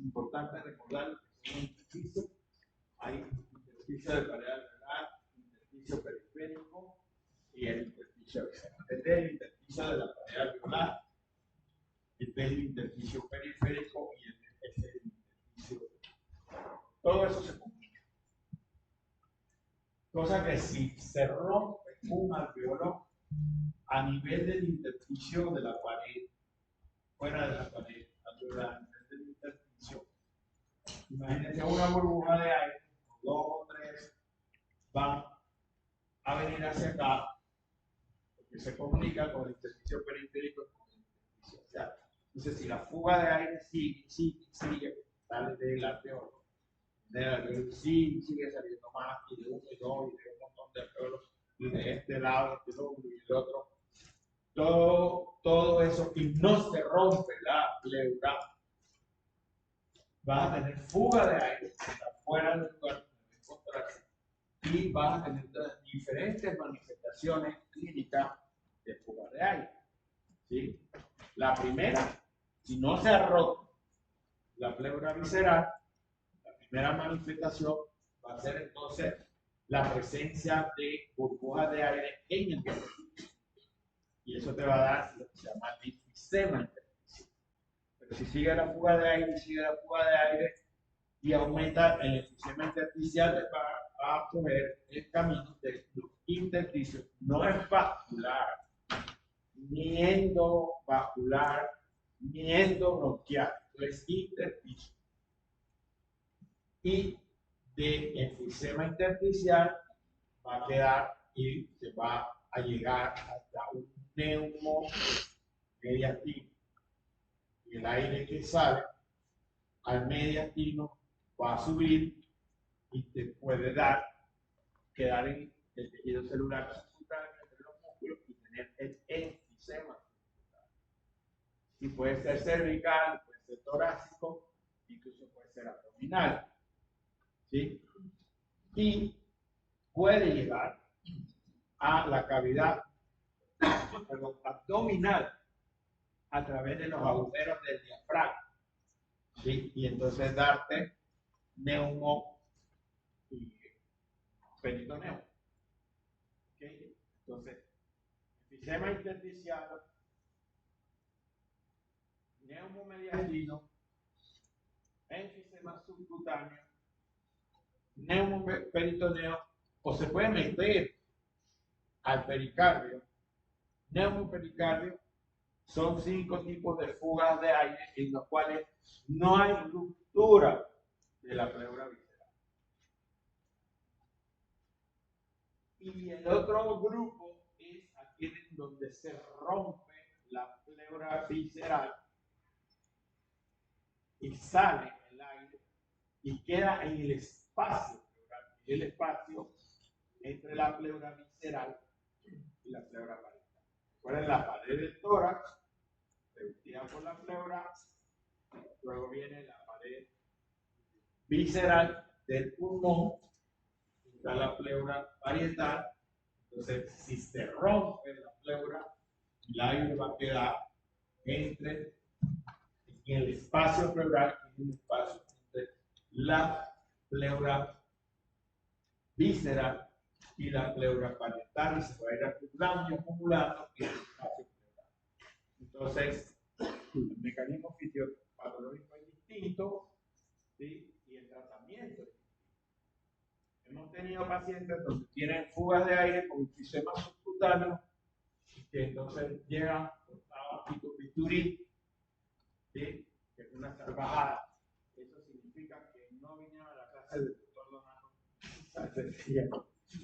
importante recordar que son intersticios. Hay intersticio de pared alveolar, intersticio periférico y el intersticio visceral. Este es el intersticio de la pared alveolar, este es el intersticio periférico y este es el intersticio. Todo eso se comunica. Cosa que si se rompe un alveolo a nivel del intersticio de la pared, fuera de la pared alveolar, a nivel del intersticio, imagínense una burbuja de aire, dos o tres van a venir hacia acá, porque se comunica con el intersticio periférico y con el intersticio axial. Entonces, si la fuga de aire sigue, sale del alveolo, sigue saliendo más, y de uno y dos, y de un montón de alveolos, y de este lado, y del otro, todo eso, y no se rompe la pleura, vas a tener fuga de aire, está fuera del cuerpo, y vas a tener diferentes manifestaciones clínicas de fuga de aire. ¿Sí? La primera, si no se ha roto la pleura visceral, la primera manifestación va a ser entonces la presencia de burbujas de aire en el cuerpo. Y eso te va a dar lo que se llama enfisema intersticial. Pero si sigue la fuga de aire, y aumenta el enfisema intersticial, va a coger el camino de los intersticios. No es vascular, ni endovascular, ni endobronquial, es intersticio. Y de enfisema intersticial va a quedar y se va a llegar hasta un neumomediastino. Y el aire que sale al mediastino va a subir y te puede quedar en el tejido celular subcutáneo entre los músculos y tener el enfisema. Y puede ser cervical, puede ser torácico, incluso puede ser abdominal. ¿Sí? Y puede llegar a la cavidad abdominal a través de los agujeros del diafragma. ¿Sí? Y entonces darte neumo y peritoneo. ¿Okay? Entonces, enfisema intersticial, neumomediastino, enfisema subcutáneo, neumoperitoneo, o se puede meter al pericardio. Neumopericardio son 5 tipos de fugas de aire en los cuales no hay ruptura de la pleura visceral. Y el otro grupo es aquí donde se rompe la pleura visceral y sale el aire y queda en el espacio pleural, el espacio entre la pleura visceral y la pleura parietal. Recuerden la pared del tórax, revestida por la pleura, luego viene la pared visceral del pulmón, está la pleura parietal. Entonces, si se rompe la pleura, el aire va a quedar en el espacio pleural, en el espacio entre la pleura visceral y la pleura parietal, y se va a ir acumulando en el espacio pleural. Entonces, el mecanismo fisiopatológico es distinto, ¿sí? Y el tratamiento es distinto. Hemos tenido pacientes donde tienen fugas de aire con enfisema subcutáneo, que entonces llegan cortados y con bisturí, ¿sí? Que es una salvajada. Eso significa que no vinieron a la clase del doctor Donato,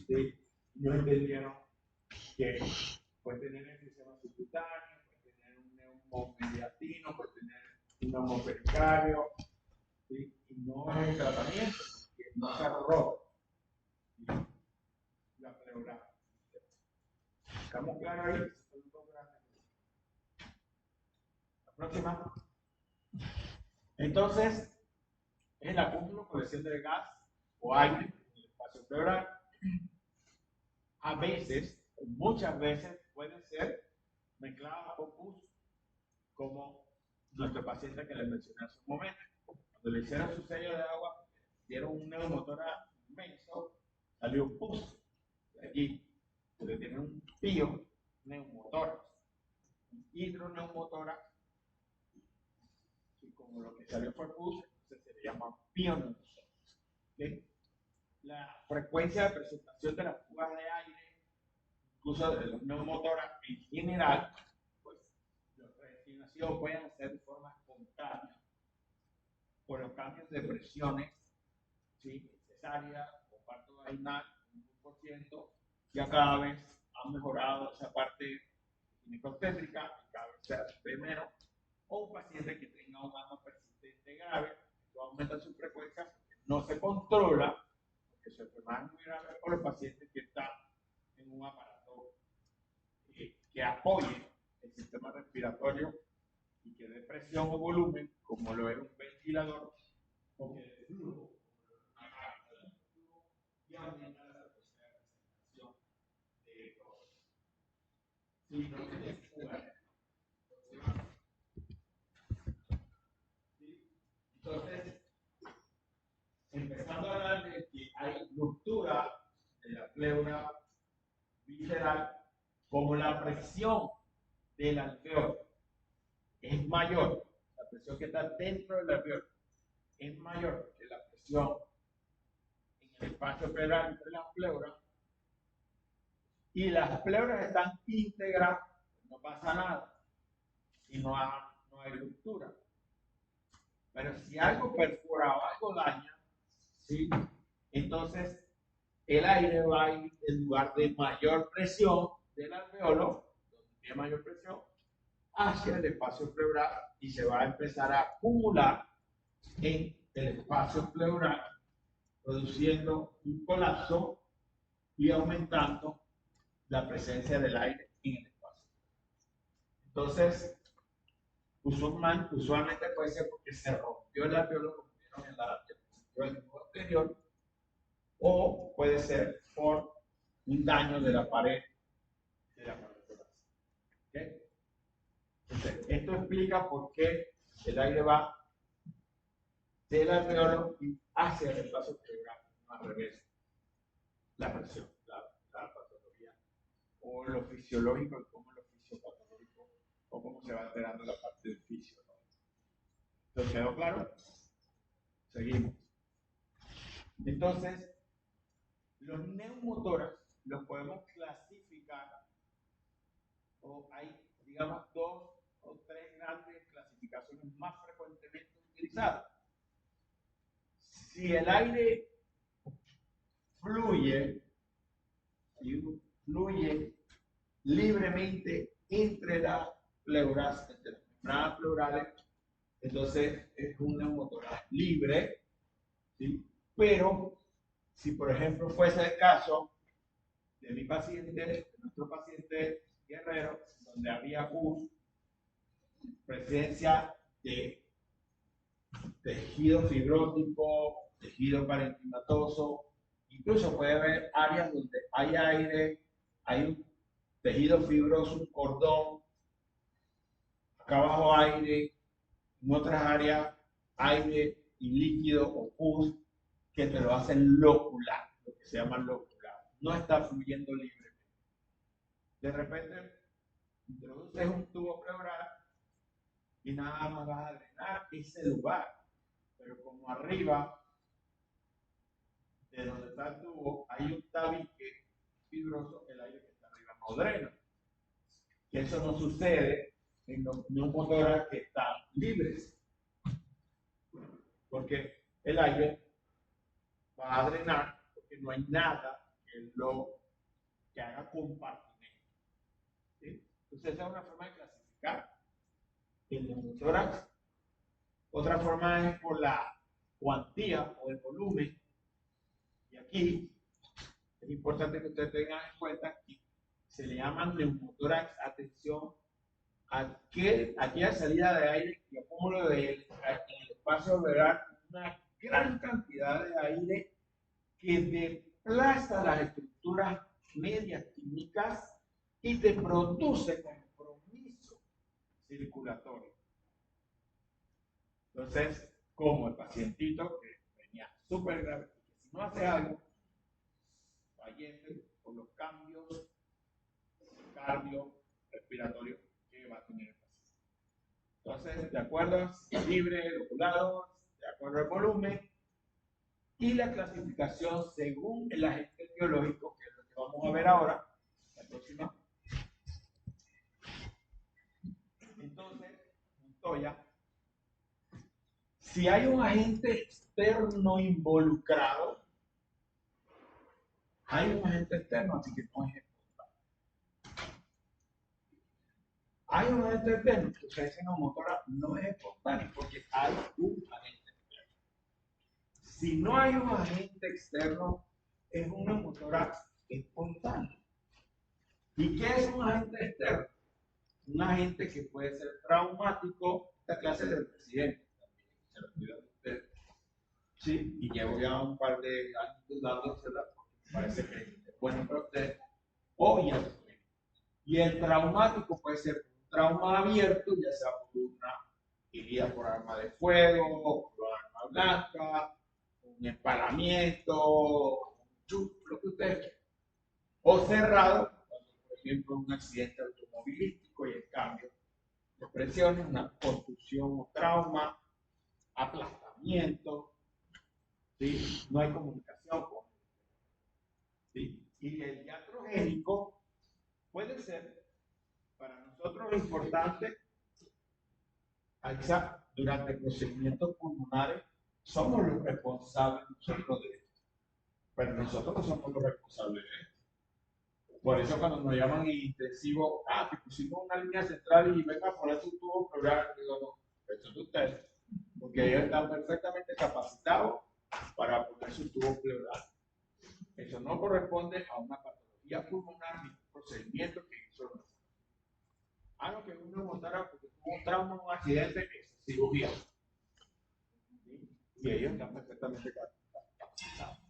¿sí? No entendieron que puede tener enfisema subcutáneo, puede tener un neumomediastino, puede tener un neumopericardio, ¿sí? Y no es el tratamiento, que no se roto la pleura. ¿Estamos claros ahí? La próxima. Entonces, el acúmulo, colección de gas o aire en el espacio pleural, a veces, muchas veces, puede ser mezclado con pus, como nuestro paciente que les mencioné hace un momento. Cuando le hicieron su sello de agua, dieron un neumotor inmenso, salió un pus de allí, porque tiene un pío neumotórax, un hidroneumotórax, y como lo que salió fue pus, entonces se le llama pioneumotórax. ¿Okay? La frecuencia de presentación de las fugas de aire, incluso de los neumotórax en general, pues los recién nacidos pueden hacer de forma espontánea por los cambios de presiones, ¿sí? Cesárea o parto vaginal, un 1%, ya cada vez han mejorado esa parte ginecobstétrica, cada vez se ve menos, o un paciente que tenga un asma persistente grave, que aumenta su frecuencia, no se controla, porque su enfermedad es muy grave, o los pacientes que están en un aparato que apoye el sistema respiratorio y que dé presión o volumen, como lo es un ventilador, o que dé flujo, y aumenta la velocidad de presentación de los signos de fuga. Entonces, empezando a hablar de que hay ruptura de la pleura visceral, como la presión del alveolo es mayor, la presión que está dentro del alveolo es mayor que la presión en el espacio pleural entre las pleuras, y las pleuras están íntegras, no pasa nada, y no hay ruptura. Pero si algo perfora o algo daña, ¿sí? Entonces el aire va a ir en lugar de mayor presión del alveolo, donde tiene mayor presión, hacia el espacio pleural y se va a empezar a acumular en el espacio pleural, produciendo un colapso y aumentando la presencia del aire en el espacio. Entonces, usualmente puede ser porque se rompió el alveolo, como vieron en la diapositiva anterior, o puede ser por un daño de la pared torácica. ¿Okay? Entonces, esto explica por qué el aire va del alveolo hacia el espacio pleural, no al revés. La presión, la patología, o lo fisiológico, y cómo lo fisiopatológico, o cómo se va alterando la parte del fisio, ¿no? ¿Entonces quedó claro? Seguimos. Entonces, los neumotórax los podemos clasificar, o hay, digamos, 2 o 3 grandes clasificaciones más frecuentemente utilizadas. Si el aire fluye libremente entre las pleuras, entre las membranas pleurales, entonces es un neumotórax libre, ¿sí? Pero si por ejemplo fuese el caso de mi paciente, de nuestro paciente Guerrero, donde había presencia de tejido fibrótico, tejido parenquimatoso, incluso puede haber áreas donde hay aire, hay un tejido fibroso, un cordón, acá abajo aire, en otras áreas aire y líquido o pus que te lo hacen locular, lo que se llama locular, no está fluyendo libremente. De repente introduces un tubo pleural y nada más vas a drenar ese lugar, pero como arriba de donde está el tubo hay un tabique fibroso, el aire que está arriba no drena. Y eso no sucede en los neumotórax que están libres, porque el aire va a drenar, porque no hay nada que haga compartimento. ¿Sí? Entonces esa es una forma de clasificar el neumotórax. Otra forma es por la cuantía o el volumen. Y aquí es importante que ustedes tengan en cuenta que se le llaman neumotórax, atención, aquella salida de aire y acúmulo en el espacio alveolar, una gran cantidad de aire que desplaza las estructuras medias químicas y te produce compromiso circulatorio. Entonces, como el pacientito que venía súper grave, que si no hace algo, fallece por los cambios cardiorrespiratorios que va a tener el paciente. Entonces, de acuerdo al calibre, los lados, de acuerdo al volumen y la clasificación según el agente biológico, que es lo que vamos a ver ahora, la próxima. Entonces, Montoya, si hay un agente externo involucrado, hay un agente externo, así que no es espontáneo. Hay un agente externo, que ustedes en la motora no es espontáneo, porque hay un agente externo. Si no hay un agente externo, es una motora espontánea. ¿Y qué es un agente externo? Un agente que puede ser traumático, esta clase del presidente, también se lo cuidan ustedes. Sí, y llevo ya un par de años dándosela, porque me parece que es bueno para ustedes. O iatrogénico. Y el traumático puede ser un trauma abierto, ya sea por una herida por arma de fuego, por arma blanca, un empalamiento, un chup, lo que ustedes quieran. O cerrado, cuando, por ejemplo, un accidente automovilístico y el cambio de presiones, una contusión o trauma, aplastamiento, ¿sí? No hay comunicación con él, ¿sí? Y el iatrogénico puede ser, para nosotros importante, durante procedimientos pulmonares, somos los responsables nosotros de esto, pero nosotros no somos los responsables de esto. Por eso cuando nos llaman intensivo, que pusimos una línea central y venga a poner su tubo pleural, digo, no, eso es de ustedes, porque ellos están perfectamente capacitados para poner su tubo pleural. Eso no corresponde a una patología pulmonar ni un procedimiento que hizo nosotros. Lo que uno montara porque tuvo un trauma, un accidente, es cirugía. ¿Sí? Y ellos están perfectamente capacitados.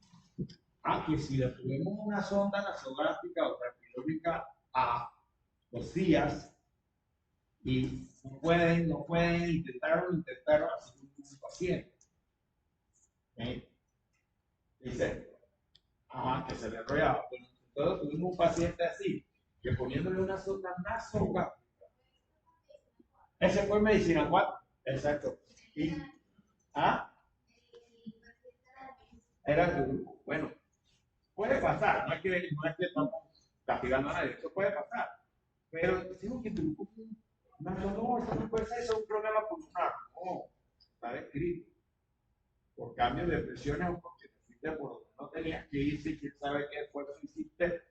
Que si le tuvimos una sonda nasogástrica o traqueológica a 2 días y no pueden, intentaron así un paciente. Dice, que se le enrollaba. Bueno, nosotros tuvimos un paciente así, que poniéndole una sonda nasogástrica. Ese fue medicina 4. Exacto. Y, era duro. Bueno, puede pasar, no es que estamos castigando a nadie, eso puede pasar. Pero decimos que no, eso no puede ser, eso es un problema pulmonar. No, está descrito. Por cambio de presiones o porque te fuiste por donde no tenías que irse y quién sabe qué esfuerzo hiciste,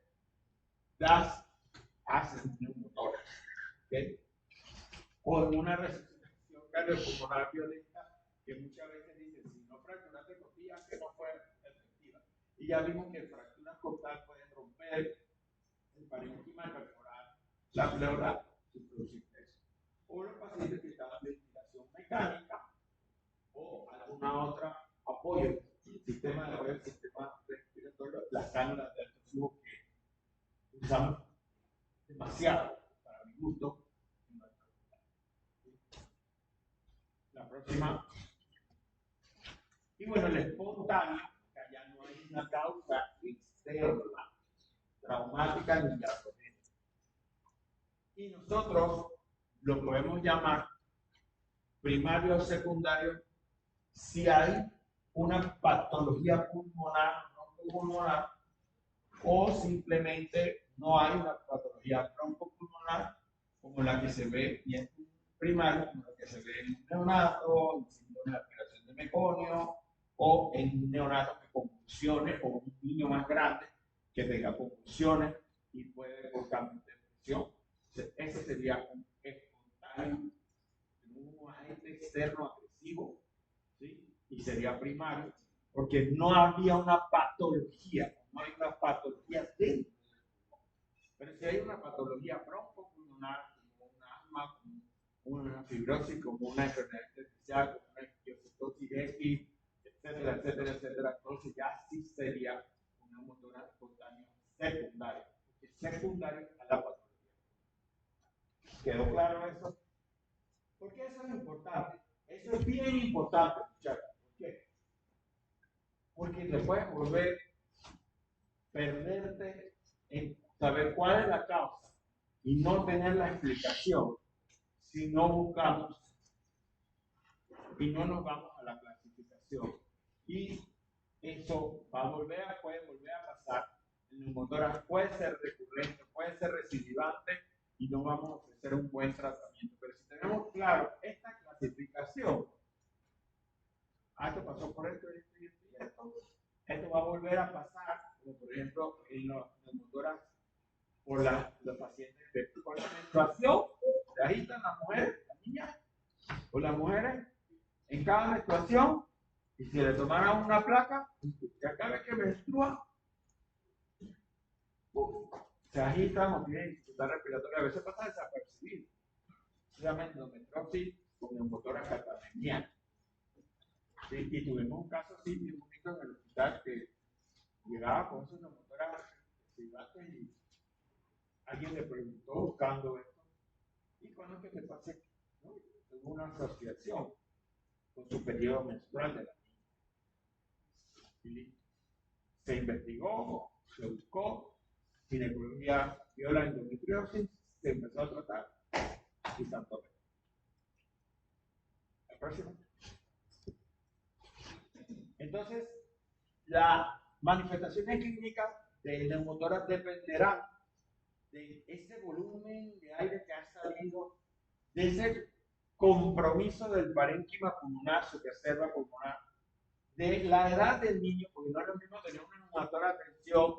haces un neumotor. ¿Okay? O en una resucitación cardiopulmonar violenta que muchas veces dicen, si no fracturaste costillas, que no fue efectiva. Y ya vimos que fracturas costales pueden romper el parénquima y perforar la pleura sin producir eso. O los pacientes que estaban en ventilación mecánica o alguna otra apoyo, el sistema de apoyo, el sistema respiratorio, las cánulas de alto flujo que usamos demasiado para mi gusto. La próxima. Y bueno, la espontánea, que ya no hay una causa externa, traumática ni iatrogénica. Y nosotros lo podemos llamar primario o secundario si hay una patología pulmonar, broncopulmonar, o simplemente no hay una patología broncopulmonar como la que se ve en primario, como la que se ve en un neonato, en síndrome de aspiración de meconio, o en un neonato que convulsione, o un niño más grande que tenga convulsiones y puede por cambio de presión. Ese sería un espontáneo, un agente externo agresivo, ¿sí? Y sería primario, porque no había una patología, no hay una patología dentro del pulmón. Pero si hay una patología broncopulmonar, como un asma, como una fibrosis, como una enfermedad intersticial, como una idiocitosis X, etcétera, etcétera, etcétera, entonces ya sí sería una motora espontánea secundaria, porque es secundario a la patología. ¿Quedó claro eso? ¿Por qué eso es importante? Eso es bien importante, muchachos. ¿Por qué? Porque te puedes volver perderte en saber cuál es la causa y no tener la explicación si no buscamos y no nos vamos a la clasificación. Y eso puede volver a pasar. El neumotórax puede ser recurrente, puede ser recidivante y no vamos a ofrecer un buen tratamiento. Pero si tenemos claro esta clasificación, esto pasó por esto, esto va a volver a pasar, como por ejemplo en los neumotórax por los pacientes con la menstruación, de ahí están las mujeres, las niñas o las mujeres en cada menstruación, y si le tomaran una placa, que cada vez que menstrua, se agitan o tienen dificultad respiratoria, a veces pasa desapercibido. Se llama endometriosis con neumotórax catameniana. ¿Sí? Y tuvimos un caso así, bien bonito en el hospital, que llegaba con esos neumotórax y alguien le preguntó buscando esto, ¿y cuándo es que te pasé? ¿No? Tuvo una asociación con su periodo menstrual de la niña. Se investigó, se buscó, ginecología vio la endometriosis, se empezó a tratar y tanto. La próxima. Entonces, las manifestaciones clínicas del neumotórax dependerán de ese volumen de aire que ha salido, de ese compromiso del parénquima pulmonar, su reserva pulmonar, de la edad del niño, porque no es lo mismo tener una neumotórax de tensión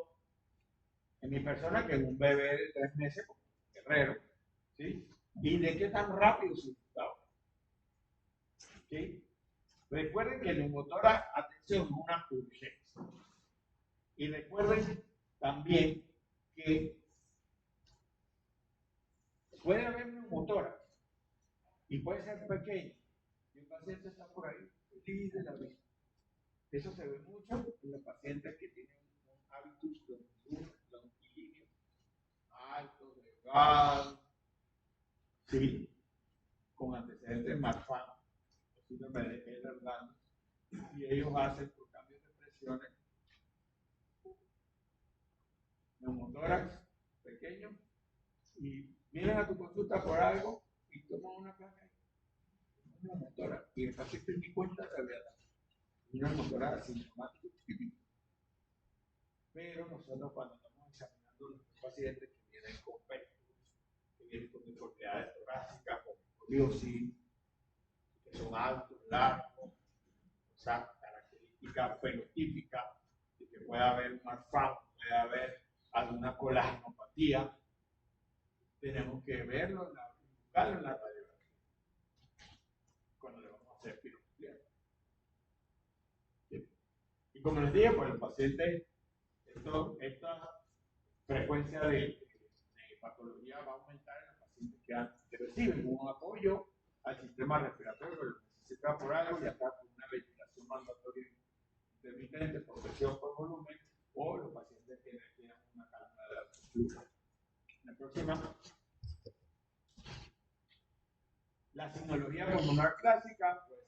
en mi persona que en un bebé de 3 meses, como guerrero, ¿sí? Y de qué tan rápido se gustaba. ¿Sí? Recuerden que el neumotórax, atención, es una urgencia. Y recuerden también que puede haber neumotórax y puede ser pequeño. Y un paciente está por ahí, feliz de la vida. Eso se ve mucho en los pacientes que tienen un hábitus longilíneo, alto, delgado, ¿sí? Con antecedentes malfanos, síndrome de Ehlers-Danlos, y ellos hacen por cambios de presiones neumotórax pequeño y vienen a tu consulta por algo y toman una placa y una neumotórax y el paciente ni cuenta se había dado una neumotórax asintomática. Pero nosotros cuando estamos examinando a los pacientes que vienen con pértidos, que vienen con deformidades torácicas, con escoliosis, que son altos, largos, o sea, características fenotípicas, de que puede haber un marfan, puede haber alguna colágenopatía, tenemos que verlo, buscarlo en la radiografía, cuando le vamos a hacer pirografía. ¿Sí? Y como les dije, pues el paciente, esta frecuencia de patología va a aumentar en los pacientes que reciben un apoyo al sistema respiratorio, que lo necesita por algo, ya sea con una ventilación mandatoria intermitente por presión por volumen, o los pacientes que requieren una calma de alto flujo. La próxima. La sinología pulmonar clásica, pues,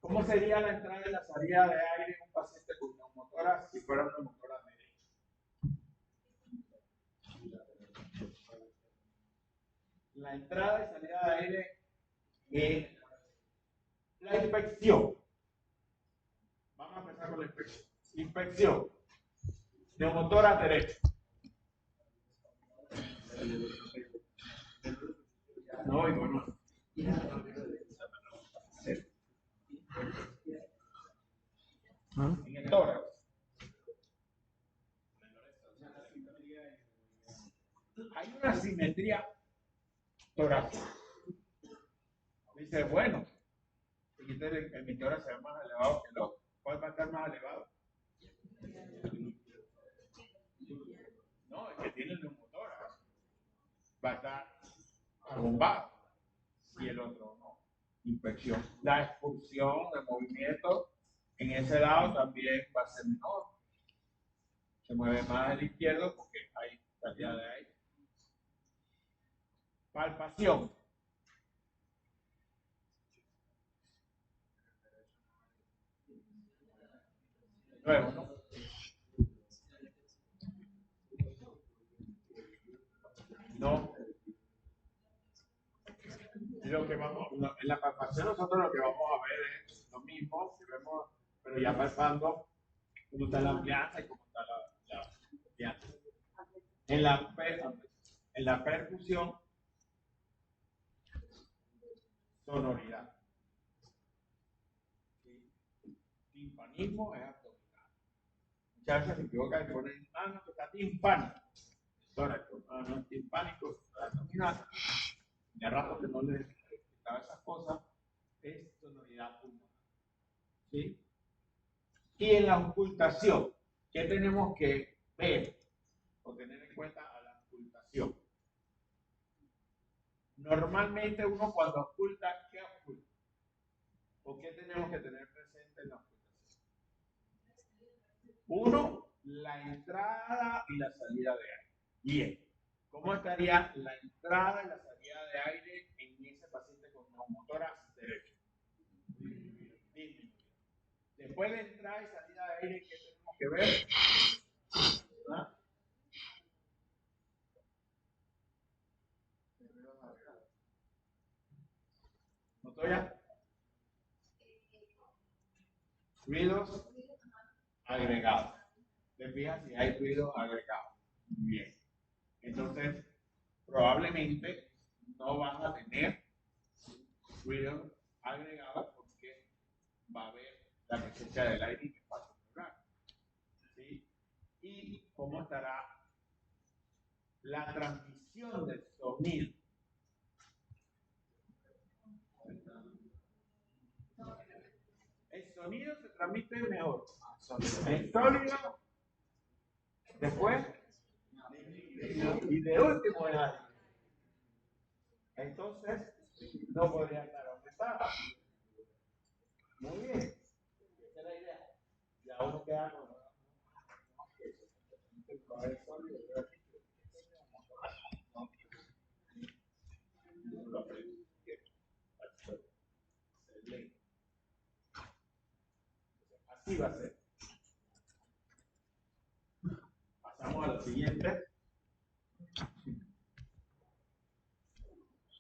¿cómo sería la entrada y la salida de aire en un paciente con neumotórax si fuera un neumotórax derecho? La entrada y salida de aire es la inspección. Vamos a empezar con la inspección. Inspección. Neumotórax derecho. No oigo, no. En el tórax. Hay una simetría torácica. Dice, bueno, mi tórax será más elevado que el otro. ¿Cuál va a estar más elevado? No, el que tiene el neumotórax va a estar abombado y el otro no. Inspección. La expulsión de movimiento en ese lado también va a ser menor. Se mueve más al izquierdo porque hay salida de aire. Palpación. que vamos, en la palpación nosotros lo que vamos a ver es lo mismo que vemos, pero ya palpando cómo está la amplianza y cómo está la amplianza. En la percusión, sonoridad. Timpanismo es abdominal. Muchas veces se equivocan y ponen, no, que está timpánico. No es timpánico, es abdominal. De rato que no les explicaba esas cosas, es sonoridad pulmonar. ¿Sí? Y en la ocultación, ¿qué tenemos que ver o tener en cuenta a la ocultación? Normalmente uno cuando oculta, ¿qué oculta? ¿O qué tenemos que tener presente en la ocultación? Uno, la entrada y la salida de aire. Bien, ¿cómo estaría la entrada y la salida de aire en ese paciente con neumotórax derecho? Después de entrada y salida de aire, ¿qué tenemos que ver? ¿Ah? ¿Notoria? Ruidos agregados. ¿Te fijas si hay ruidos agregados? Bien. Entonces, probablemente no van a tener ruidos agregados porque va a haber la presencia del aire en el espacio pleural. ¿Sí? ¿Y cómo estará la transmisión del sonido? El sonido se transmite mejor en sólido, después y de último en aire. Entonces, no podría estar aumentado. Muy bien. Esa es la idea. Ya uno queda con así va a ser. Pasamos a lo siguiente.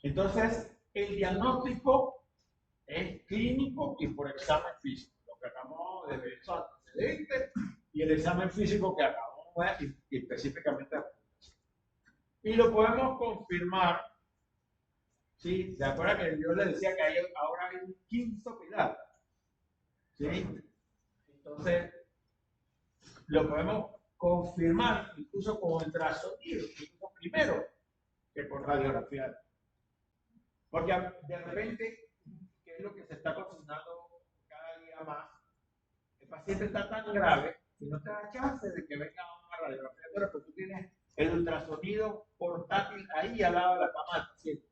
Entonces, el diagnóstico es clínico y por examen físico. Lo que acabamos de ver son antecedentes y el examen físico que acabamos de ver y específicamente. Y lo podemos confirmar. ¿Sí? ¿Se acuerdan que yo les decía que ahora hay un quinto pilar? ¿Sí? Entonces, lo podemos confirmar incluso con ultrasonido, incluso primero que por radiografía. Porque de repente, ¿qué es lo que se está cocinando cada día más? El paciente está tan grave que no te da chance de que venga una radiografía, pero tú tienes el ultrasonido portátil ahí al lado de la cama del paciente.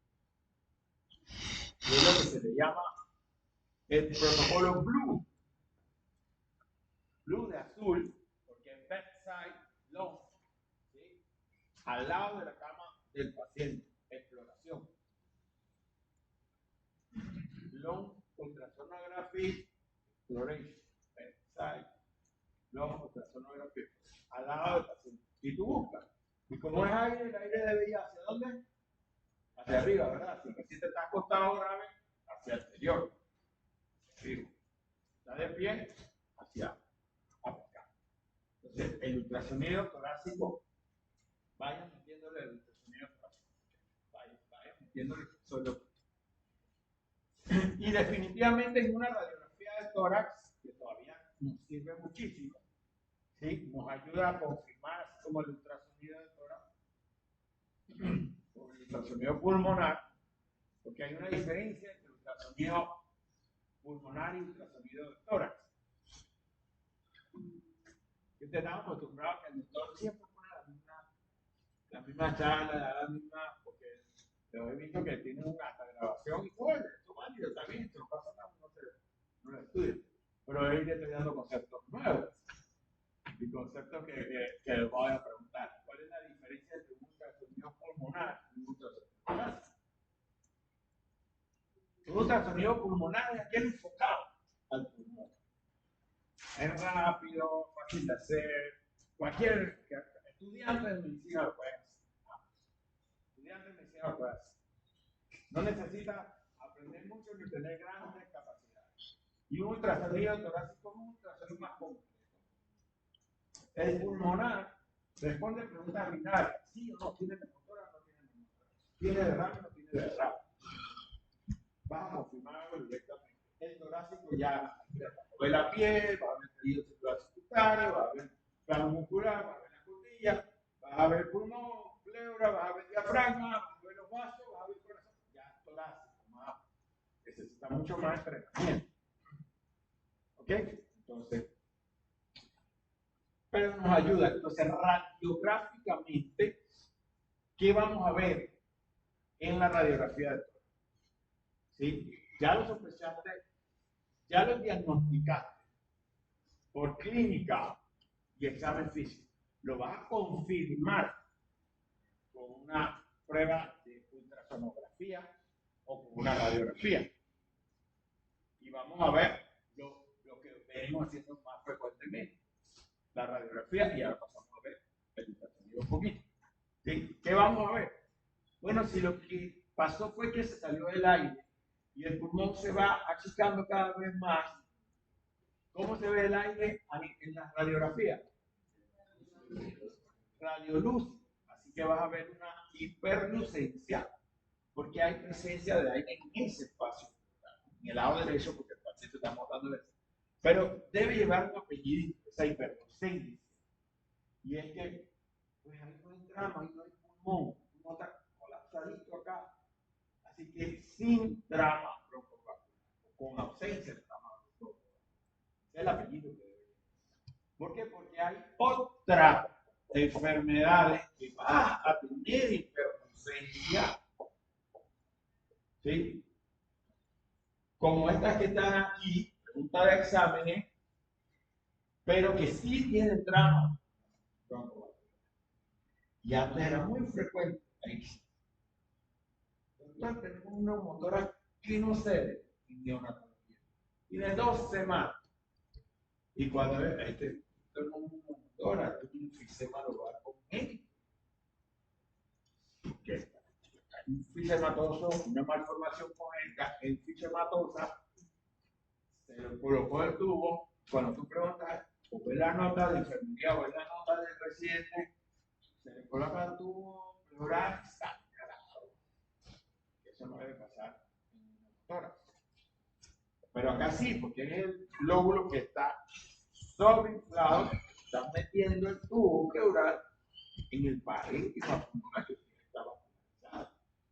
Y es lo que se le llama el protocolo Blue. Blue de azul, porque es bedside long, ¿sí? Al lado de la cama del paciente, exploración. Long ultrasonography exploration, bedside long ultrasonography, al lado del paciente. Y tú buscas. Y como es aire, el aire debe ir hacia dónde? Hacia arriba, ¿verdad? Si el paciente está acostado grave, hacia el exterior. ¿Sí? Está de pie, hacia acá. Entonces, el ultrasonido torácico, vayan metiéndole el ultrasonido torácico. Vayan metiéndole solo. Y definitivamente en una radiografía de tórax, que todavía nos sirve muchísimo, ¿sí? Nos ayuda a confirmar, así como el ultrasonido de tórax, o el ultrasonido pulmonar, porque hay una diferencia entre ultrasonido pulmonar y ultrasonido de tórax. Ustedes estamos acostumbrados a que el doctor siempre pone la misma charla, la misma, porque lo he visto que tienen una hasta grabación y bueno, esto válido, está bien, no pasa nada, no lo estudia. Pero él ya está dando conceptos nuevos y conceptos que les voy a preguntar. ¿Cuál es la diferencia entre un ultrasonido pulmonar y un ultrasonido torácico? Un ultrasonido pulmonar es aquel enfocado al pulmón. Es rápido, fácil de hacer. Cualquier estudiante de medicina lo puede hacer. Estudiante de medicina lo puede hacer. No necesita mucho ni tener grandes capacidades. Y un ultrasonido torácico es un ultrasonido más completo. El pulmonar responde preguntas vitales. ¿Sí o no? ¿Tiene neumotórax o no tiene neumotórax? ¿Tiene derrame o no tiene derrame? Vas a confirmarlo directamente. El torácico ya ve la piel, va a ver tejido celular secundario, va a ver plano muscular, va a ver la costilla, va a ver pulmón, pleura, va a ver diafragma, va a ver los vasos, va a ver corazón. Ya torácico, más, necesita mucho más entrenamiento. ¿Ok? Entonces, pero nos ayuda. Entonces, radiográficamente, ¿qué vamos a ver en la radiografía de tórax? ¿Sí? Ya lo sospechaste, ya lo diagnosticaste por clínica y examen físico. Lo vas a confirmar con una prueba de ultrasonografía o con una radiografía. Y vamos a ver lo que venimos haciendo más frecuentemente, la radiografía, y ahora pasamos a ver el ultrasonido un poquito. ¿Sí? ¿Qué vamos a ver? Bueno, si lo que pasó fue que se salió del aire y el pulmón se va achicando cada vez más, ¿cómo se ve el aire en la radiografía? Radioluz. Así que vas a ver una hiperlucencia, porque hay presencia de aire en ese espacio, en el lado derecho, porque el paciente está mostrando eso. Pero debe llevar un apellido, esa hiperlucencia. Y es que, pues ahí no hay trama, ahí no hay pulmón, no está colapsadito acá. Así que sin trama broncovascular, con ausencia de trama broncovascular. Es el apellido que debe. ¿Por qué? Porque hay otras enfermedades que vas a tener hiperlucencia, ¿sí? Como estas que están aquí, pregunta de exámenes, pero que sí tienen trama broncovascular. Y antes era muy frecuente. Entonces tenemos una neumotórax que no cede en neonatología. Tiene 2 semanas. Y cuando tenemos una neumotórax, un enfisema lobar congénito. Hay un fisematoso, una malformación congénita, enfisematosa, se le colocó el tubo. Cuando tú preguntas, o ves la nota de enfermería o ves la nota del residente, se le coloca el tubo pleural sangrado. Eso no debe pasar en una neumotórax. Pero acá sí, porque es el lóbulo que está sobreinflado, está metiendo el tubo pleural en el parénquima pulmonar que estaba vascularizado.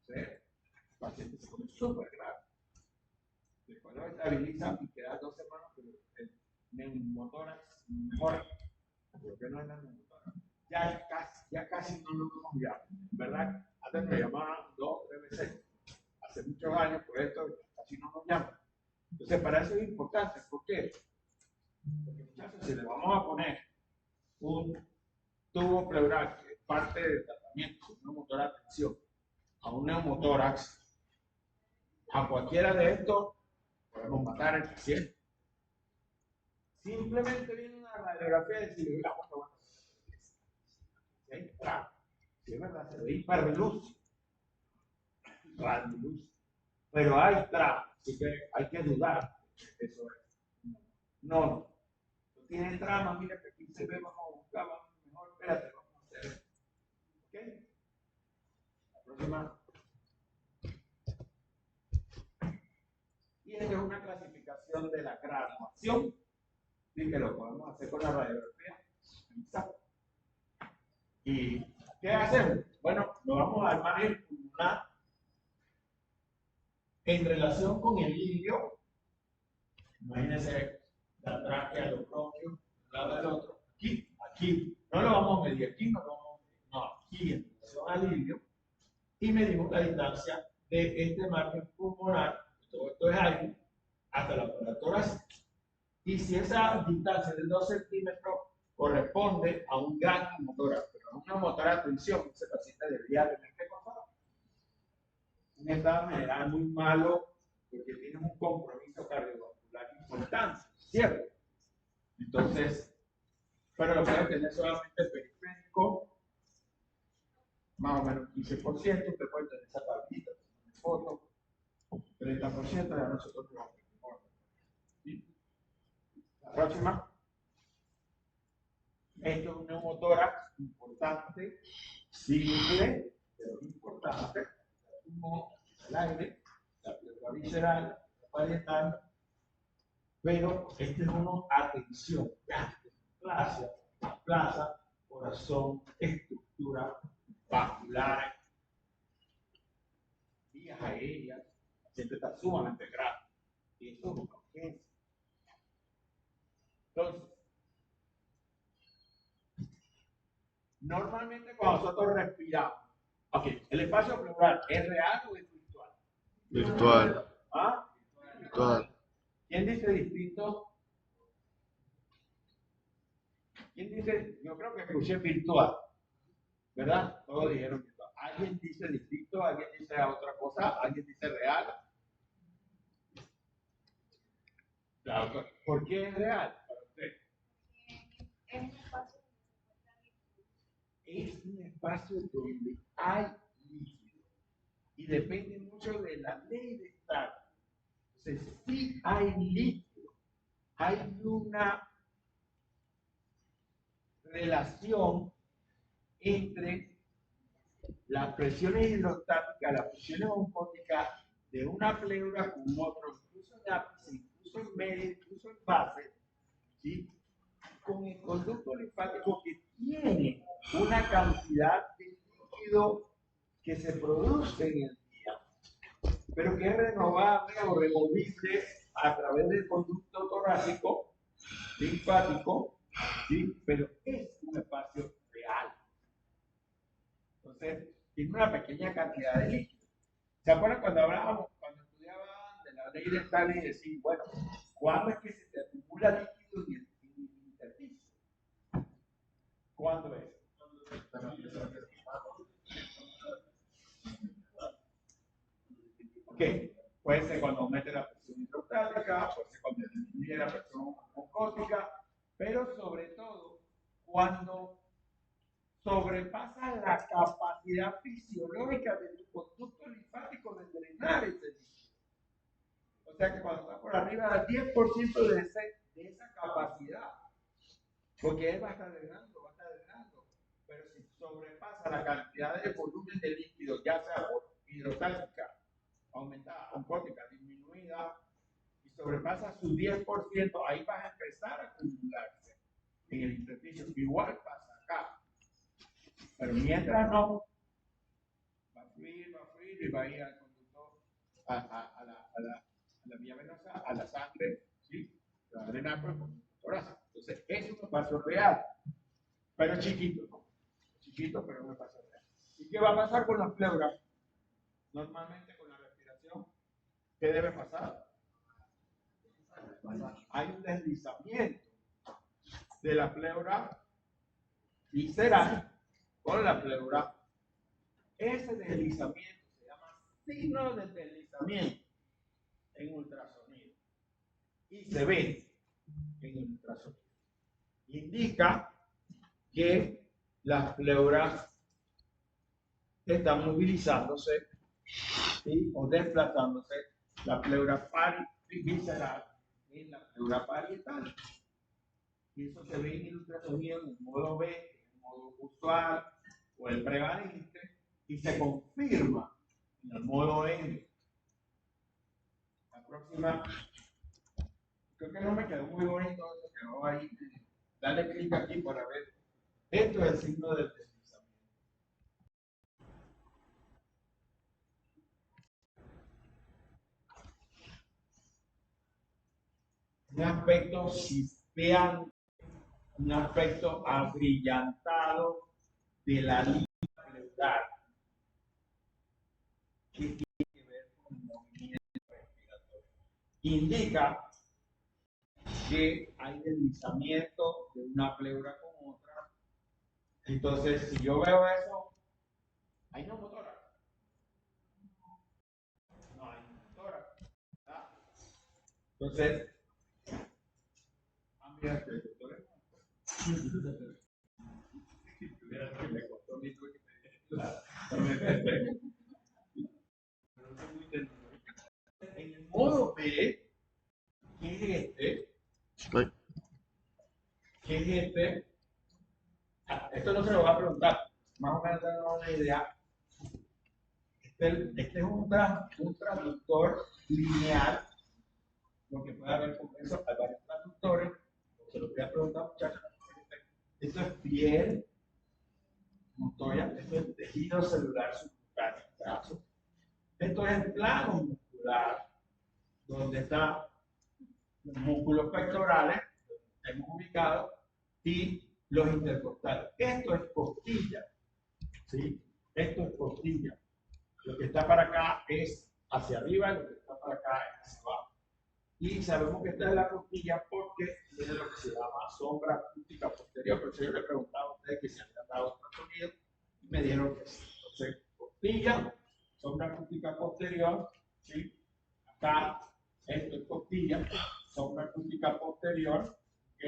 El paciente se pone súper grave. Después lo estabilizan y queda 2 semanas, pero el neumotórax mejora. ¿Por qué no es la neumotórax? Ya casi no lo vemos ya, ¿verdad? Antes nos llamaban 2 o 3 veces. Hace muchos años, por esto, casi no nos llaman. Entonces, para eso es importante. ¿Por qué? Porque, muchachos, si le vamos a poner un tubo pleural, que es parte del tratamiento, un neumotórax de tensión, a un neumotórax, a cualquiera de estos, podemos matar al paciente. Simplemente viene una radiografía y decir, claro, si es verdad, se ve hiperluz, radioluz, pero hay trama, así que hay que dudar. Eso es. No tiene trama, mira que aquí se ve, vamos a buscar, mejor, espérate, vamos a hacer. ¿Ok? La próxima. Y esta es una clasificación de la graduación, sí, que lo podemos hacer con la radiografía. ¿Y qué hacemos? Bueno, lo vamos a armar en pulmonar en relación con el lirio. Imagínense la tráquea, los bronquios, un lado del otro. Aquí. No lo vamos a medir aquí, no, aquí en relación al lirio. Y medimos la distancia de este margen pulmonar, todo esto es aire, hasta la aparato torácica. Y si esa distancia de 2 centímetros corresponde a un gran neumotórax, pero a una neumotórax de tensión, ese paciente debería tener que pasar un estado general muy malo porque tiene un compromiso cardiovascular importante, ¿cierto? Entonces, pero lo puede tener solamente periférico, más o menos 15%, usted puede tener esa tablita, foto, 30% 30% ya nosotros lo hacemos. ¿Sí? La próxima. Esto es un neumotórax importante, simple, pero importante. Humo el aire, la pleura visceral, la parietal. Pero este es uno, atención, plaza, corazón, estructura vascular, vías aéreas, el paciente está sumamente grave. Y esto es una urgencia. Entonces, normalmente cuando nosotros respiramos, ¿el espacio pleural es real o es virtual? Virtual. ¿Ah? Virtual. ¿Quién dice distinto? ¿Quién dice? Yo creo que escuché virtual, ¿verdad? Todos dijeron virtual. ¿Alguien dice distinto? ¿Alguien dice otra cosa? ¿Alguien dice real? Claro. ¿Por qué es real para usted? Es un espacio donde hay líquido y depende mucho de la ley de Stark. Entonces, sí hay líquido, hay una relación entre las presiones hidrostáticas, las presiones osmóticas de una pleura con otro, incluso en ápice, incluso en medio, incluso en base, ¿sí? Con el conducto linfático que tiene una cantidad de líquido que se produce en el día, pero que es renovable o removible a través del conducto torácico, linfático, ¿sí? Pero es un espacio real. Entonces, tiene una pequeña cantidad de líquido. ¿Se acuerdan cuando hablábamos, cuando estudiaban de la ley de Stanley y decir, bueno, ¿cuándo es que se te acumula líquido en el intersticio? ¿Cuándo es? Ok, puede ser cuando aumente la presión hidrostática, puede ser cuando disminuye la presión osmótica, pero sobre todo cuando sobrepasa la capacidad fisiológica de tu conducto linfático de drenar ese líquido. O sea que cuando está por arriba del 10% de esa capacidad, porque él va a estar drenando, pero si sobrepasa la cantidad de volumen de líquido, ya sea por hidrostática, aumentada, osmótica, disminuida, y sobrepasa su 10%, ahí vas a empezar a acumularse en el intersticio. Igual pasa acá. Pero mientras no, va a fluir y va a ir al conductor, a la vía venosa, a la sangre, ¿sí? Va a drenar por el conducto torácico. Entonces, es un espacio real, pero chiquito, ¿no? Chiquito, pero un espacio real. ¿Y qué va a pasar con las pleuras? Normalmente con la respiración, ¿qué debe pasar? Hay un deslizamiento de la pleura visceral con la pleura. Ese deslizamiento se llama signo de deslizamiento en ultrasonido y se ve en el ultrasonido. Indica que las pleuras están movilizándose, ¿sí? O desplazándose, la pleura visceral en la pleura parietal. Y eso se ve en el ultrasonido en el modo B, en el modo usual o el prevalente, y se confirma en el modo N. La próxima, creo que no me quedó muy bonito, se quedó ahí. Dale clic aquí para ver. Esto es el signo del deslizamiento. Un aspecto chispeante, un aspecto abrillantado de la línea pleural, que tiene que ver con el movimiento respiratorio. Indica que hay deslizamiento de una pleura con otra. Entonces, si yo veo eso, hay neumotórax. No hay neumotórax. Entonces, mira, el doctor es mira que me costó mi truco. Pero no soy muy tecnológico. En B, ¿qué es este? Ay, ¿Qué es este? Esto no se lo va a preguntar, más o menos tengo una idea. Este es un traductor lineal, lo que puede haber con eso, hay varios traductores, se lo voy a preguntar, muchachos. Esto es piel, montoya, esto es tejido celular subcutáneo. Esto es el plano muscular, donde están los músculos pectorales, donde hemos ubicado, y los intercostales. Esto es costilla, ¿sí? Esto es costilla. Lo que está para acá es hacia arriba y lo que está para acá es hacia abajo. Y sabemos que esta es la costilla porque tiene lo que se llama sombra acústica posterior. Pero yo le preguntaba a ustedes que se habían dado otro sonido y me dijeron que sí. Entonces, costilla, sombra acústica posterior, ¿sí? Acá, esto es costilla, sombra acústica posterior, ¿ok?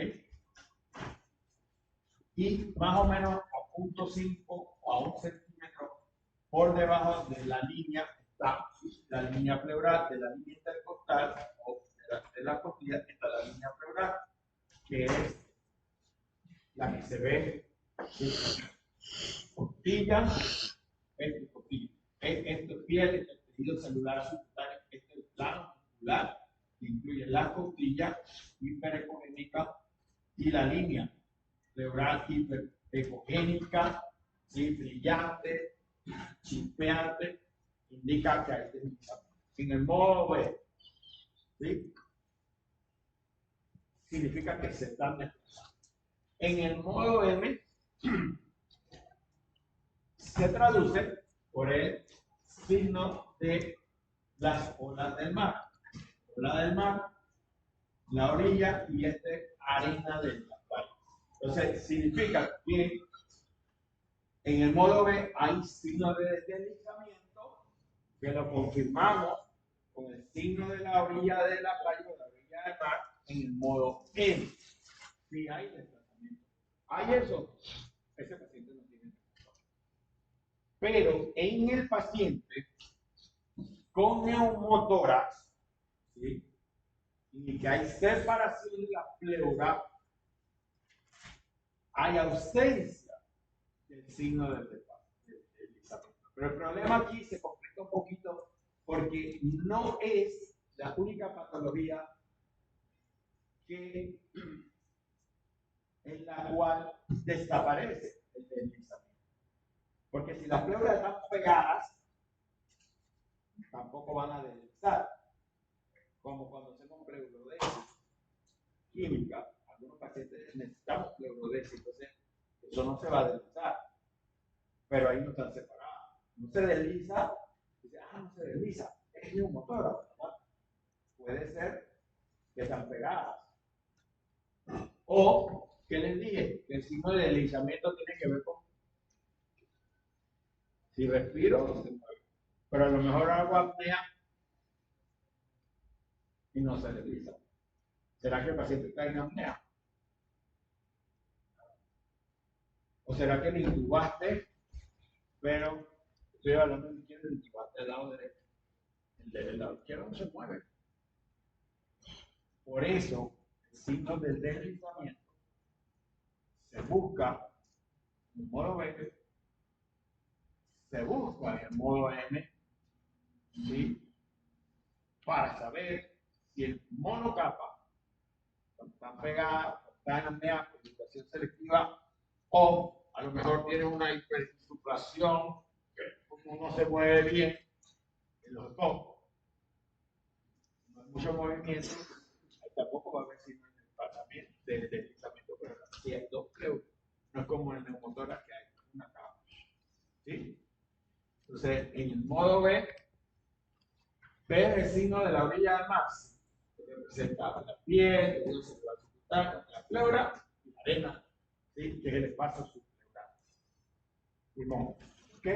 Y más o menos a 0.5 o a 1 centímetro por debajo de la línea está la línea pleural, de la línea intercostal o de la costilla está la línea pleural, que es la que se ve, ¿sí? Costilla, esto es costilla, esto es piel, esto es tejido celular subcutáneo, este es el plano muscular, que incluye la costilla hiperecogénica y la línea pleural hiperecogénica, ¿sí? Brillante, chispeante, indica que hay deslizamiento. En el modo B, ¿sí? Significa que se están desplazando. En el modo M, se traduce por el signo de las olas del mar. Ola del mar, la orilla y arena de la playa. Entonces, significa que en el modo B hay signo de deslizamiento que lo confirmamos con el signo de la orilla de la playa o la orilla del mar en el modo M. Si hay desplazamiento. ¿Hay eso? Ese paciente no tiene desplazamiento. Pero en el paciente con neumotórax, ¿sí? Y que hay separación de la pleura, hay ausencia del signo del deslizamiento. Pero el problema aquí se complica un poquito porque no es la única patología en la cual desaparece el deslizamiento. Porque si las pleuras están pegadas, tampoco van a deslizar. Como cuando hacemos pleurodesis química, algunos pacientes necesitamos pleurodesis, entonces eso no se va a deslizar. Pero ahí no están separadas. No se desliza, dice, no se desliza, es neumotórax, ¿verdad? Puede ser que están pegadas. O, ¿qué les dije? Que el signo de deslizamiento tiene que ver con si respiro, se mueve. Pero a lo mejor hago apnea y no se desliza. ¿Será que el paciente está en apnea? ¿O será que le intubaste, pero estoy hablando de izquierdo, le intubaste del lado derecho? El del lado izquierdo no se mueve. Por eso, el signo del deslizamiento se busca en el modo B, se busca en el modo M, ¿sí? Para saber si el monocapa está pegada, está en apnea por situación selectiva, o a lo mejor tiene una hiperinsuflación, que como no se mueve bien en los ojos, no hay mucho movimiento, tampoco va a haber signo de desplazamiento, de deslizamiento, pero si hay dos pleuras, no es como en el neumotórax que hay una capa. ¿Sí? Entonces, en el modo B, ves el signo de la orilla del mar, que representa la piel, la pleura y la arena, ¿sí? Que es el espacio subpleural. Pulmón. ¿Ok?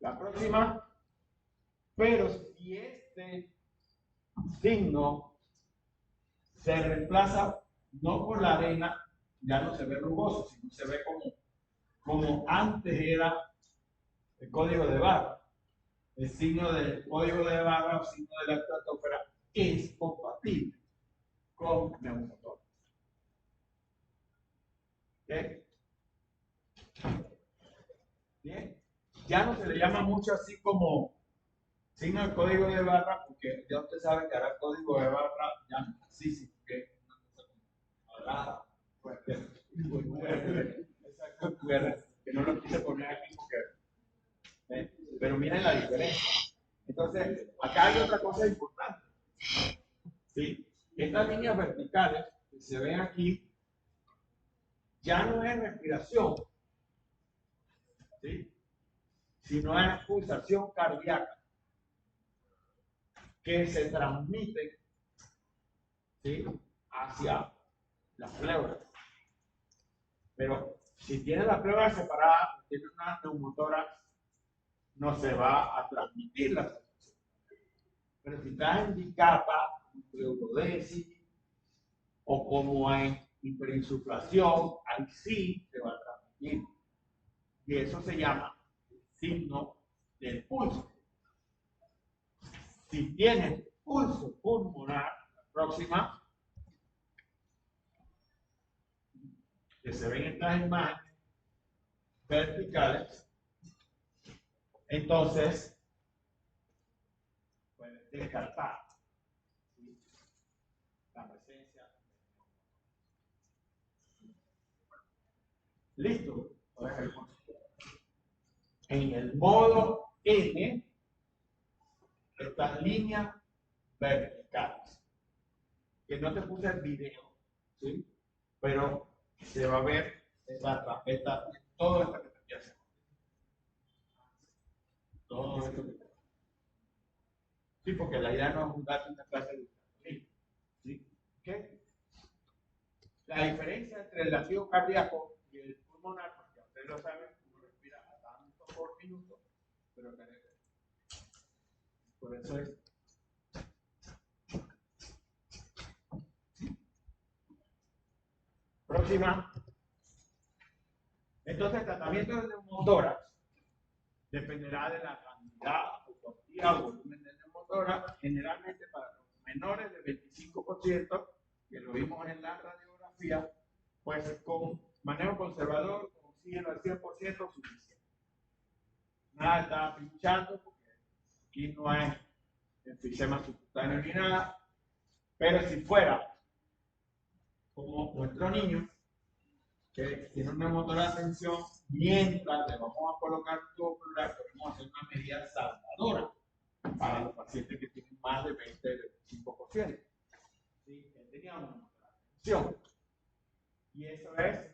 La próxima, pero si este signo se reemplaza no por la arena, ya no se ve rugoso, sino se ve como antes era el código de barra. El signo del código de barra o signo de la estratosfera es compatible con neumotor. ¿Ok? Bien. Ya no se le llama mucho así como signo de código de barra, porque ya usted sabe que ahora código de barra ya no es así, sí, que ahora exacto, que no lo quise poner aquí porque pero miren la diferencia. Entonces, acá hay otra cosa importante. ¿Sí? Estas líneas verticales que se ven aquí ya no es respiración, ¿sí? Sino es pulsación cardíaca que se transmite, ¿sí? Hacia las pleuras. Pero si tiene la pleura separada, tiene una neumotórax, no se va a transmitir la sensación. Pero si está en bicapa, pleurodesis, o como en hiperinsuflación, ahí sí se va a transmitir. Y eso se llama signo del pulso. Si tiene pulso pulmonar, la próxima, que se ven estas imágenes verticales, entonces pueden descartar, ¿sí?, la presencia. Listo. En el modo N, estas líneas verticales, que no te puse el video, ¿sí?, pero se va a ver todo esto que te estoy haciendo. Todo esto que te... Sí, porque la idea no es jugarte una clase de ultrasonido, ¿sí? ¿Okay? La diferencia entre el latido cardíaco y el pulmonar, porque ustedes lo saben, uno respira a tanto por minuto, pero por eso es. Próxima. Entonces, el tratamiento de neumotórax dependerá de la cantidad o cuantía o volumen de neumotórax, generalmente para los menores de 25%, que lo vimos en la radiografía, pues con manejo conservador, con oxígeno al 100% suficiente. Nada está pinchando, porque aquí no hay enfisema subcutáneo ni nada, pero si fuera como nuestro niño, que tiene una neumotórax de tensión, mientras le vamos a colocar un tubo pleural, podemos hacer una medida salvadora para los pacientes que tienen más de 20-25%. ¿Sí? Él tenía una neumotórax de tensión. Y eso es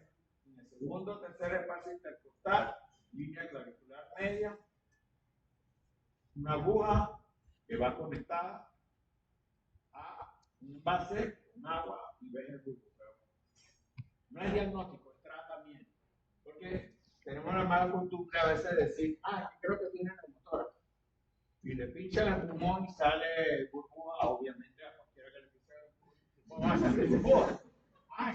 en el segundo o tercer espacio intercostal, línea clavicular media, una aguja que va conectada a un base con agua y ves el bulbo. No es diagnóstico, es tratamiento. Porque tenemos la mala costumbre a veces de decir, creo que tiene neumotórax. Y le pinchan el pulmón y sale burbuja, obviamente a cualquiera que le pinche el pulmón va a salir burbuja.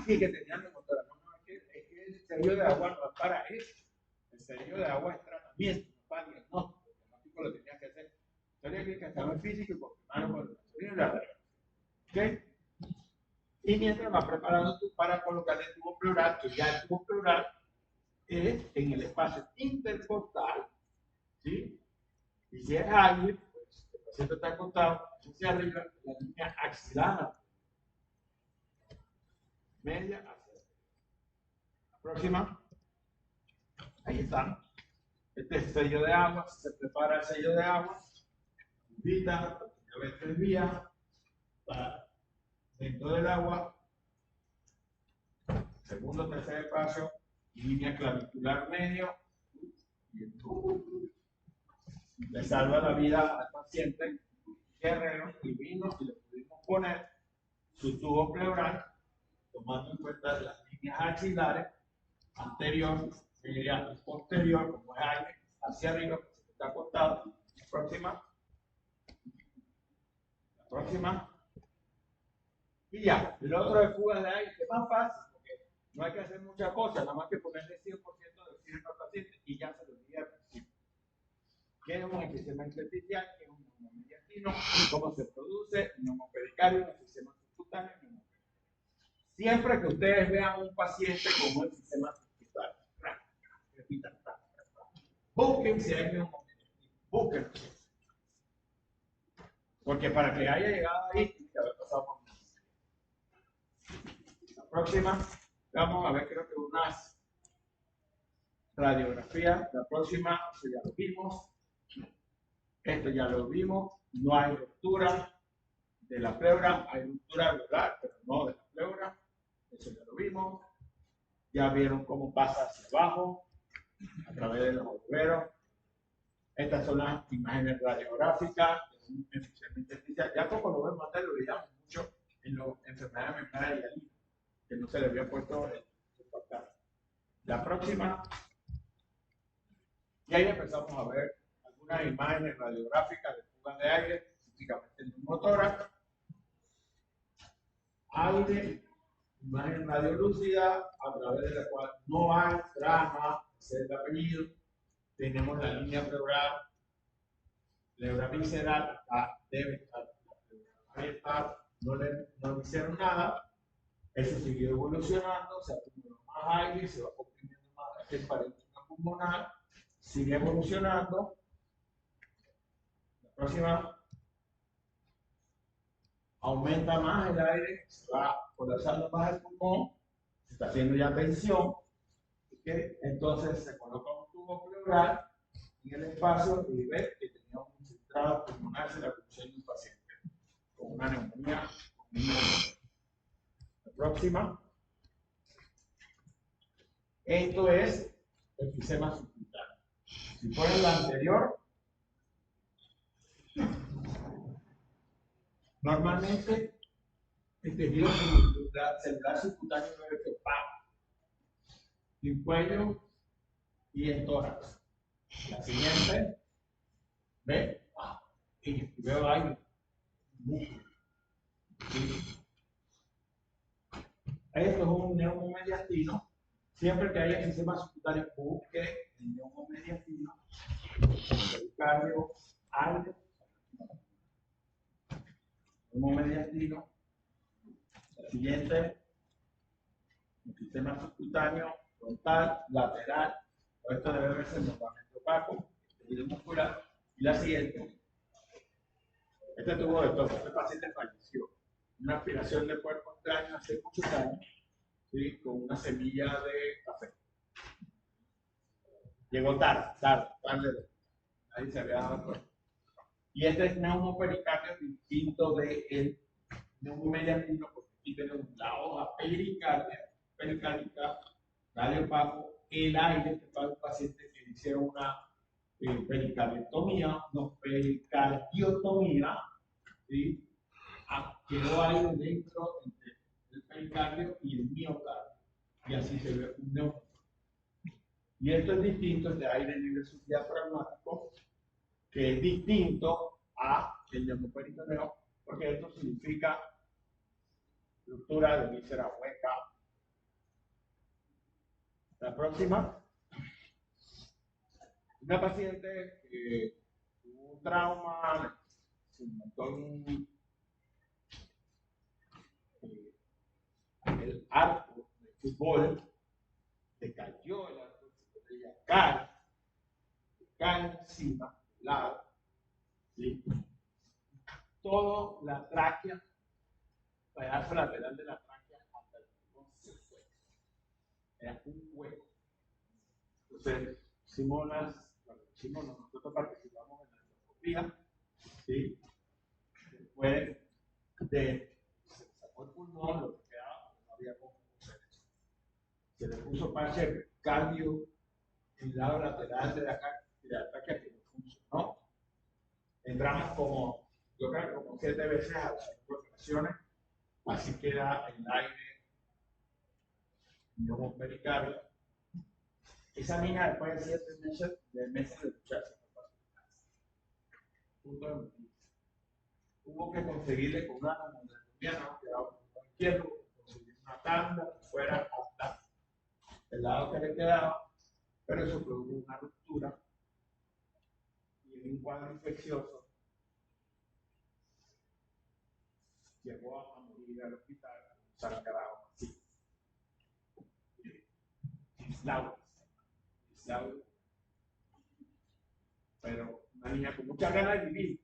Sí, que tenía neumotórax. No, es que el sello de agua no es para eso. El sello de agua es tratamiento, no es para diagnóstico. El diagnóstico lo tenía que hacer. Tenía que examen físico y confirmarlo con el insulina y la regla. ¿Ok? Y mientras vas preparando tú para colocar el tubo pleural, que ya el tubo pleural es en el espacio intercostal, ¿sí? Y si es ágil, pues el paciente está acostado hacia arriba, la línea axilar, media hacia arriba. La próxima, ahí está. Este es el sello de agua, se prepara el sello de agua, invita, a ver 3 vías, para dentro del agua, segundo, tercer espacio, línea clavicular medio, y le salva la vida al paciente guerrero y vino y le pudimos poner su tubo pleural, tomando en cuenta las líneas axilares, anterior, media y posterior, como es aire, hacia arriba, está acostado. La próxima. Y ya, el otro de fugas de aire, que es más fácil, porque no hay que hacer muchas cosas, nada más que ponerle 100% de oxígeno al paciente y ya se lo olvida al principio. ¿Qué es un enfisema intersticial? ¿Qué es un neumonía? mediastino, cómo se produce, neumopericardio, enfisema subcutáneo, siempre que ustedes vean un paciente con un enfisema subcutáneo, repitan, busquen si hay neumomediastino, busquen. Porque para que haya llegado ahí, tiene que haber pasado por la próxima, vamos a ver, creo que unas radiografías. La próxima, eso ya lo vimos. Esto ya lo vimos. No hay ruptura de la pleura, hay ruptura alveolar, pero no de la pleura. Eso ya lo vimos. Ya vieron cómo pasa hacia abajo, a través de los agujeros. Estas son las imágenes radiográficas de un enfisema intersticial. Ya poco lo vemos, antes lo veíamos mucho en las enfermedades membrana hialina, que no se le había puesto el factor. La próxima, y ahí empezamos a ver algunas imágenes radiográficas de fugas de aire, específicamente en neumotórax. Aire, imagen radiolúcida, a través de la cual no hay drama, ese es el apellido. Tenemos la línea pleural, pleura visceral, acá debe estar la pleura abierta, no le hicieron nada. Eso siguió evolucionando, se acumuló más aire, se va comprimiendo más el parénquima pulmonar, sigue evolucionando. La próxima, aumenta más el aire, se va colapsando más el pulmón, se está haciendo ya tensión, ¿okay? Entonces se coloca un tubo pleural en el espacio y ve que tenía un infiltrado pulmonar, se la conducción de un paciente con una neumonía, con un neumonía. La próxima. Esto es enfisema subcutáneo. Si fuera la anterior, normalmente el tejido celular subcutáneo debe ser opaco, en cuello y en tórax. La siguiente, ¿ve? Y veo ahí músculo. ¿Sí? Esto es un neumomediastino. Siempre que haya enfisema subcutáneo, busque el neumomediastino, pericardio, aire, neumomediastino. La siguiente, enfisema subcutáneo, frontal, lateral. Esto debe verse normalmente opaco, tejido muscular. Y la siguiente, este tuvo de todo. Este paciente falleció. Una aspiración de cuerpo extraño hace muchos años, ¿sí? Con una semilla de café. Llegó tarde. Ahí se había dado cuenta. Y este es neumopericardio distinto del neumomediastino, porque aquí tenemos la hoja pericárdica, radio opaco, el aire que para un paciente que le hicieron una pericardiotomía, no pericardiotomía, ¿sí? Quedó aire dentro entre el pericardio y el miocardio, y así se ve un neumonía. Y esto es distinto, este aire libre subdiafragmático, que es distinto a el neumoperitoneo, porque esto significa ruptura de víscera hueca. La próxima, una paciente que tuvo un trauma, se montó en el arco de fútbol, se cayó el arco de fútbol, ella cae encima, del lado, ¿sí? Toda la tráquea, pedazo lateral de la tráquea, hasta el pulmón se fue. Era un hueco. Entonces, nosotros participamos en la endoscopía, ¿sí? Después se sacó el pulmón, lo que quedaba, no había cómo hacer eso. Se le puso parche cardio en el lado lateral de la tráquea que no funcionó. Entramos como, yo creo que como 7 veces a las operaciones, así queda el aire neumopericardio. Esa niña después de 7 meses de lucharse, hubo que conseguirle con una neumonía, no quedaba con un izquierdo, conseguir una tanda fuera hasta el lado que le quedaba, pero eso produjo una ruptura y en un cuadro infeccioso llegó a morir al hospital, sangrado así. Islaud, pero una niña con muchas ganas de vivir,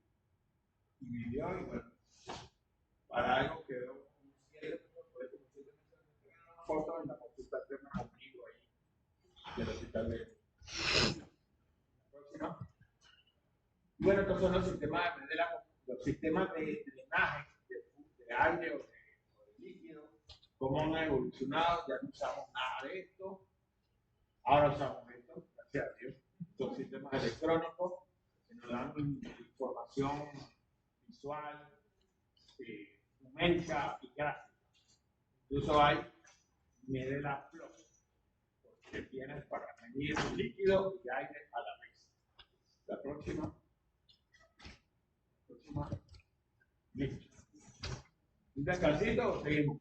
y vivió, y bueno, para algo quedó como 7 meses, una foto en la consulta externa conmigo ahí, del hospital de próxima. Y bueno, estos son los sistemas de drenaje de aire o de líquido, cómo han evolucionado. Ya no usamos nada de esto, ahora usamos esto, gracias a Dios. Son sistemas electrónicos que nos dan información visual, numérica y gráfica. Incluso hay Medela Plus, porque tienes para medir líquido y aire a la vez. La próxima. Listo. ¿Un descansito o seguimos?